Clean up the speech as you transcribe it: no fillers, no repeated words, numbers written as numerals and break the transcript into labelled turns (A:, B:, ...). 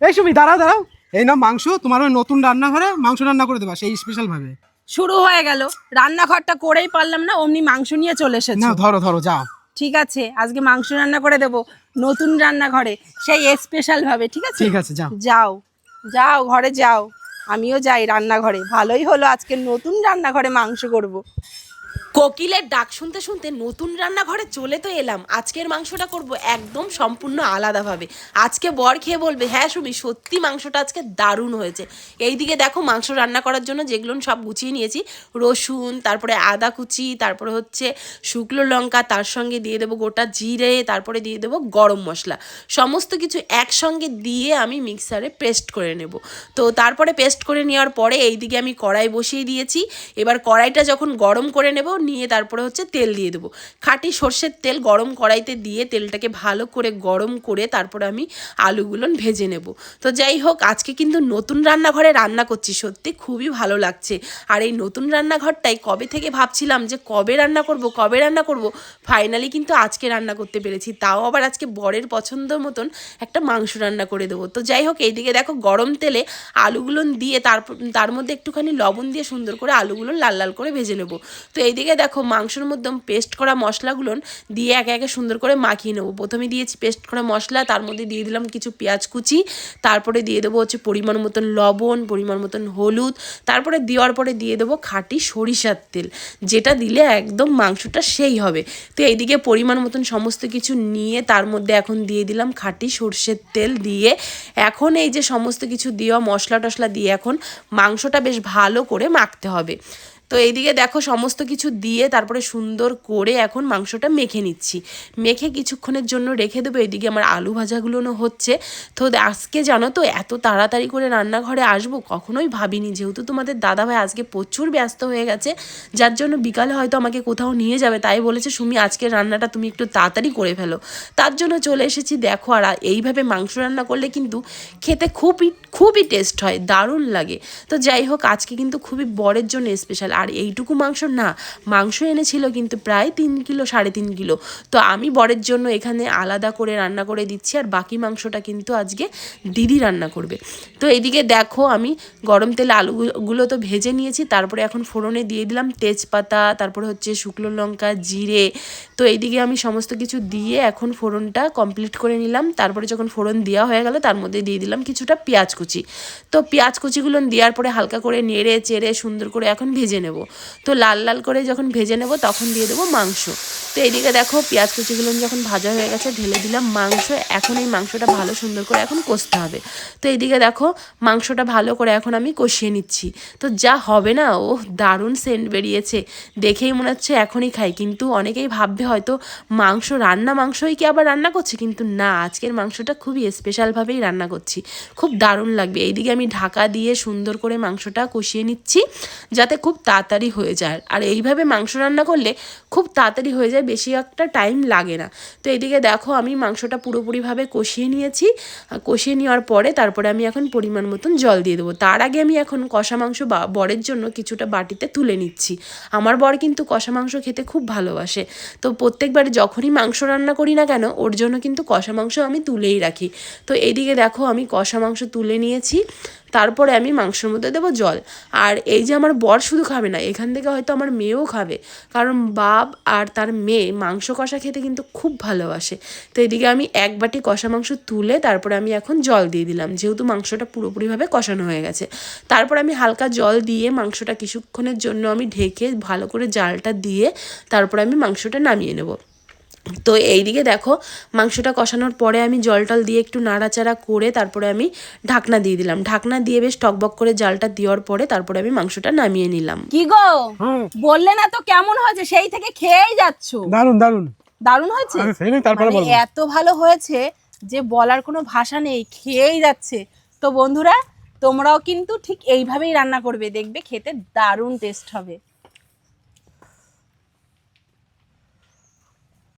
A: এই সুমি দাঁড়াও দাঁড়াও, এই নাও মাংস, তোমার ওই নতুন রান্নাঘরে মাংস রান্না করে দেবা সেই স্পেশাল ভাবে।
B: শুরু হয়ে গেল, রান্নাঘরটা করেই পারলাম না, অমনি মাংস নিয়ে চলে এসেছো।
A: না ধরো ধরো যাও।
B: ঠিক আছে, আজকে মাংস রান্না করে দেবো নতুন রান্নাঘরে, সেই স্পেশাল ভাবে। ঠিক আছে
A: ঠিক আছে যাও।
B: যাও যাও, ঘরে যাও, আমিও যাই রান্নাঘরে। ভালোই হলো, আজকে নতুন রান্নাঘরে মাংস করব।
C: কোকিলের ডাক শুনতে শুনতে নতুন রান্নাঘরে চলে তো এলাম। আজকের মাংসটা করব একদম সম্পূর্ণ আলাদাভাবে। আজকে বর খেয়ে বলবে, হ্যাঁ সুমি সত্যি মাংসটা আজকে দারুণ হয়েছে। এইদিকে দেখো মাংস রান্না করার জন্য যেগুলো সব গুছিয়ে নিয়েছি, রসুন, তারপরে আদা কুচি, তারপরে হচ্ছে শুকনো লঙ্কা, তার সঙ্গে দিয়ে দেবো গোটা জিরে, তারপরে দিয়ে দেবো গরম মশলা। সমস্ত কিছু একসঙ্গে দিয়ে আমি মিক্সারে পেস্ট করে নেব। তো তারপরে পেস্ট করে নেওয়ার পরে এইদিকে আমি কড়াই বসিয়ে দিয়েছি। এবার কড়াইটা যখন গরম করে নেব, নিয়ে তারপরে হচ্ছে তেল দিয়ে দেবো। খাঁটি সর্ষের তেল গরম কড়াইতে দিয়ে তেলটাকে ভালো করে গরম করে তারপরে আমি আলুগুলো ভেজে নেব। তো যাই হোক, আজকে কিন্তু নতুন রান্নাঘরে রান্না করছি, সত্যি খুবই ভালো লাগছে। আর এই নতুন রান্নাঘরটাই কবে থেকে ভাবছিলাম যে কবে রান্না করব, ফাইনালি কিন্তু আজকে রান্না করতে পেরেছি। তাও আবার আজকে বরের পছন্দ মতন একটা মাংস রান্না করে দেবো। তো যাই হোক, এইদিকে দেখো গরম তেলে আলুগুলো দিয়ে তার মধ্যে একটুখানি লবণ দিয়ে সুন্দর করে আলুগুলো লাল লাল করে ভেজে নেব। তো এইদিকে দেখো মাংসের মধ্যে পেস্ট করা মশলাগুলো দিয়ে একে একে সুন্দর করে মাখিয়ে নেবো। প্রথমে দিয়েছি পেস্ট করা মশলা, তার মধ্যে দিয়ে দিলাম কিছু পেঁয়াজ কুচি, তারপরে দিয়ে দেবো হচ্ছে পরিমাণ মতন লবণ, পরিমাণ মতন হলুদ, তারপরে দেওয়ার পরে দিয়ে দেবো খাঁটি সরিষার তেল, যেটা দিলে একদম মাংসটা সেই হবে। তো এইদিকে পরিমাণ মতন সমস্ত কিছু নিয়ে তার মধ্যে এখন দিয়ে দিলাম খাঁটি সর্ষের তেল দিয়ে, এখন এই যে সমস্ত কিছু দেওয়া মশলা টশলা দিয়ে এখন মাংসটা বেশ ভালো করে মাখতে হবে। তো এইদিকে দেখো সমস্ত কিছু দিয়ে তারপরে সুন্দর করে এখন মাংসটা মেখে নিচ্ছি। মেখে কিছুক্ষণের জন্য রেখে দেবো। এদিকে আমার আলু ভাজাগুলোও হচ্ছে। তো আজকে জানো তো এত তাড়াতাড়ি করে রান্নাঘরে আসবো কখনোই ভাবিনি, যেহেতু তোমাদের দাদাভাই আজকে প্রচুর ব্যস্ত হয়ে গেছে, যার জন্য বিকালে হয়তো আমাকে কোথাও নিয়ে যাবে, তাই বলেছে সুমি আজকের রান্নাটা তুমি একটু তাড়াতাড়ি করে ফেলো। তার জন্য চলে এসেছি। দেখো, আর এইভাবে মাংস রান্না করলে কিন্তু খেতে খুবই টেস্ট হয়, দারুণ লাগে। তো যাই হোক, আজকে কিন্তু খুবই বরের জন্য স্পেশাল। আর এইটুকু মাংস না, মাংস এনেছিল কিন্তু প্রায় 3 কিলো 3.5 কিলো। তো আমি বরের জন্য এখানে আলাদা করে রান্না করে দিচ্ছি, আর বাকি মাংসটা কিন্তু আজকে দিদি রান্না করবে। তো এইদিকে দেখো আমি গরম তেলে আলুগুলো তো ভেজে নিয়েছি, তারপরে এখন ফোড়নে দিয়ে দিলাম তেজপাতা, তারপরে হচ্ছে শুকনো লঙ্কা, জিরে। তো এইদিকে আমি সমস্ত কিছু দিয়ে এখন ফোড়নটা কমপ্লিট করে নিলাম। তারপরে যখন ফোড়ন দেওয়া হয়ে গেল, তার মধ্যে দিয়ে দিলাম কিছুটা পেঁয়াজ কুচি। তো পেঁয়াজ কুচিগুলো দেওয়ার পরে হালকা করে নেড়ে চেড়ে সুন্দর করে এখন ভেজে নেব। তো লাল লাল করে যখন ভেজে নেব তখন দিয়ে দেবো মাংস। তো এইদিকে দেখো পেঁয়াজ কুচিগুলো যখন ভাজা হয়ে গেছে, ঢেলে দিলাম মাংস। এখন এই মাংসটা ভালো সুন্দর করে এখন কষতে হবে। তো এইদিকে দেখো মাংসটা ভালো করে এখন আমি কষিয়ে নিচ্ছি। তো যা হবে না, ও দারুণ সেন্ট বেরিয়েছে, দেখেই মনে হচ্ছে এখনই খাই। কিন্তু অনেকেই ভাববে হয়তো মাংসই কি আবার রান্না করছি, কিন্তু না, আজকের মাংসটা খুবই স্পেশালভাবেই রান্না করছি, খুব দারুণ লাগবে। এইদিকে আমি ঢাকা দিয়ে সুন্দর করে মাংসটা কষিয়ে নিচ্ছি, যাতে খুব তাড়াতাড়ি হয়ে যায়। আর এইভাবে মাংস রান্না করলে খুব তাড়াতাড়ি হয়ে যায়, বেশি একটা টাইম লাগে না। তো এইদিকে দেখো আমি মাংসটা পুরোপুরিভাবে কষিয়ে নিয়েছি। কষিয়ে নেওয়ার পরে তারপরে আমি এখন পরিমাণ মতন জল দিয়ে দেবো। তার আগে আমি এখন কষা মাংস বরের জন্য কিছুটা বাটিতে তুলে নিচ্ছি। আমার বর কিন্তু কষা মাংস খেতে খুব ভালোবাসে। তো প্রত্যেকবার যখনই মাংস রান্না করি না কেন, ওর জন্য কিন্তু কষা মাংস আমি তুলেই রাখি। তো এইদিকে দেখো আমি কষা মাংস তুলে নিয়েছি, তারপরে আমি মাংসের মধ্যে দেবো জল। আর এই যে আমার বর শুধু খাবে না, এখান থেকে হয়তো আমার মেয়েও খাবে, কারণ বাপ আর তার মেয়ে মাংস কষা খেতে কিন্তু খুব ভালোবাসে। তো এদিকে আমি এক বাটি কষা মাংস তুলে তারপরে আমি এখন জল দিয়ে দিলাম, যেহেতু মাংসটা পুরোপুরিভাবে কষানো হয়ে গেছে। তারপর আমি হালকা জল দিয়ে মাংসটা কিছুক্ষণের জন্য আমি ঢেকে ভালো করে জালটা দিয়ে তারপরে আমি মাংসটা নামিয়ে নেব। তো এইদিকে দেখো মাংসটা কষানোর পরে আমি জল টল দিয়ে একটু নাড়াচাড়া করে তারপরে আমি ঢাকনা দিয়ে দিলাম। ঢাকনা দিয়ে বেশ টকবক করে জালটা দেওয়ার পরে তারপরে আমি মাংসটা নামিয়ে নিলাম।
B: কি গো, বললে না তো কেমন হয়েছে, সেই থেকে খেয়েই যাচ্ছ।
A: দারুন দারুন
B: দারুণ হয়েছে, মানে এত ভালো হয়েছে যে বলার কোনো ভাষা নেই, খেয়েই যাচ্ছে। তো বন্ধুরা, তোমরাও কিন্তু ঠিক এইভাবেই রান্না করবে, দেখবে খেতে দারুণ টেস্ট হবে।